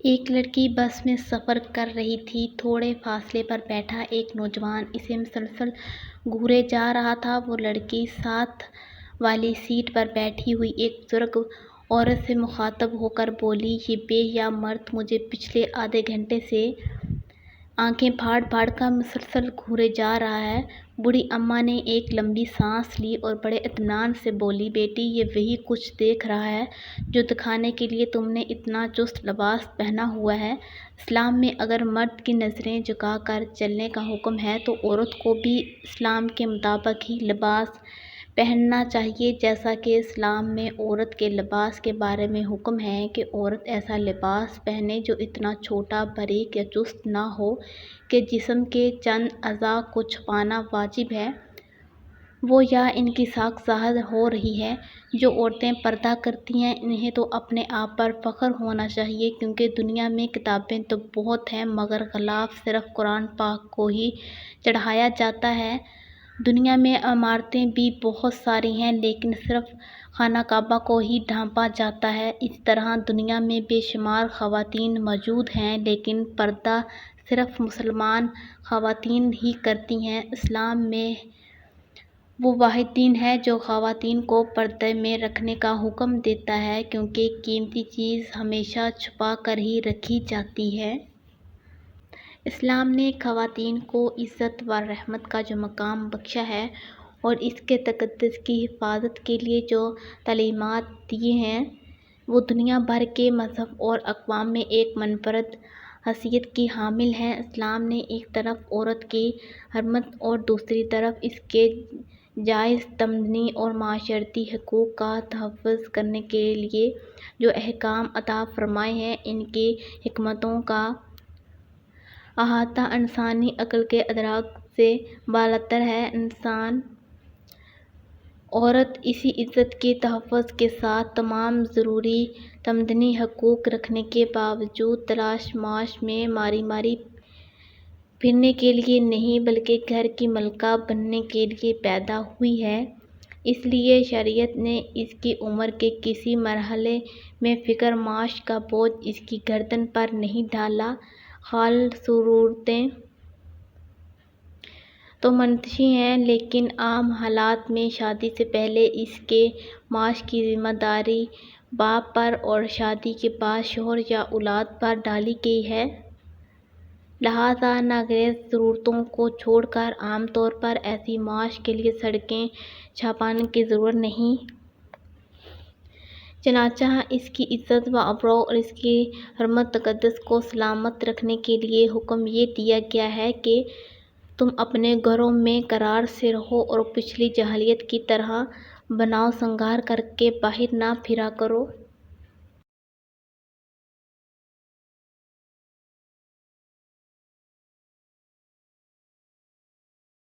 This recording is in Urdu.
ایک لڑکی بس میں سفر کر رہی تھی۔ تھوڑے فاصلے پر بیٹھا ایک نوجوان اسے مسلسل گھورے جا رہا تھا۔ وہ لڑکی ساتھ والی سیٹ پر بیٹھی ہوئی ایک بزرگ عورت سے مخاطب ہو کر بولی، "یہ بے حیا مرد مجھے پچھلے آدھے گھنٹے سے آنکھیں پھاڑ پھاڑ کر مسلسل گھورے جا رہا ہے۔" بوڑھی اماں نے ایک لمبی سانس لی اور بڑے اطمینان سے بولی، "بیٹی، یہ وہی کچھ دیکھ رہا ہے جو دکھانے کے لیے تم نے اتنا چست لباس پہنا ہوا ہے۔ اسلام میں اگر مرد کی نظریں جھکا کر چلنے کا حکم ہے تو عورت کو بھی اسلام کے مطابق ہی لباس پہننا چاہیے، جیسا کہ اسلام میں عورت کے لباس کے بارے میں حکم ہے کہ عورت ایسا لباس پہنے جو اتنا چھوٹا، باریک یا چست نہ ہو کہ جسم کے چند اعضاء کو چھپانا واجب ہے، وہ یا ان کی ساکھ ظاہر ہو رہی ہے۔ جو عورتیں پردہ کرتی ہیں انہیں تو اپنے آپ پر فخر ہونا چاہیے، کیونکہ دنیا میں کتابیں تو بہت ہیں مگر غلاف صرف قرآن پاک کو ہی چڑھایا جاتا ہے۔ دنیا میں عمارتیں بھی بہت ساری ہیں لیکن صرف خانہ کعبہ کو ہی ڈھانپا جاتا ہے۔ اسی طرح دنیا میں بے شمار خواتین موجود ہیں لیکن پردہ صرف مسلمان خواتین ہی کرتی ہیں۔ اسلام میں وہ واحد دین ہے جو خواتین کو پردے میں رکھنے کا حکم دیتا ہے، کیونکہ قیمتی چیز ہمیشہ چھپا کر ہی رکھی جاتی ہے۔ اسلام نے خواتین کو عزت و رحمت کا جو مقام بخشا ہے اور اس کے تقدس کی حفاظت کے لیے جو تعلیمات دی ہیں، وہ دنیا بھر کے مذاہب اور اقوام میں ایک منفرد حیثیت کی حامل ہیں۔ اسلام نے ایک طرف عورت کی حرمت اور دوسری طرف اس کے جائز تمدنی اور معاشرتی حقوق کا تحفظ کرنے کے لیے جو احکام عطا فرمائے ہیں، ان کی حکمتوں کا احاطہ انسانی عقل کے ادراک سے بالاتر ہے۔ عورت اسی عزت کے تحفظ کے ساتھ تمام ضروری تمدنی حقوق رکھنے کے باوجود تلاش معاش میں ماری ماری پھرنے کے لیے نہیں بلکہ گھر کی ملکہ بننے کے لیے پیدا ہوئی ہے۔ اس لیے شریعت نے اس کی عمر کے کسی مرحلے میں فکر معاش کا بوجھ اس کی گردن پر نہیں ڈالا۔ خال صورتیں تو منتشر ہیں لیکن عام حالات میں شادی سے پہلے اس کے معاش کی ذمہ داری باپ پر اور شادی کے بعد شوہر یا اولاد پر ڈالی گئی ہے۔ لہٰذا ناگزیر ضرورتوں کو چھوڑ کر عام طور پر ایسی معاش کے لیے سڑکیں چھاپنے کی ضرورت نہیں۔ چنانچہ اس کی عزت و آبرو اور اس کی حرمت تقدس کو سلامت رکھنے کے لیے حکم یہ دیا گیا ہے کہ تم اپنے گھروں میں قرار سے رہو اور پچھلی جاہلیت کی طرح بناؤ سنگار کر کے باہر نہ پھرا کرو۔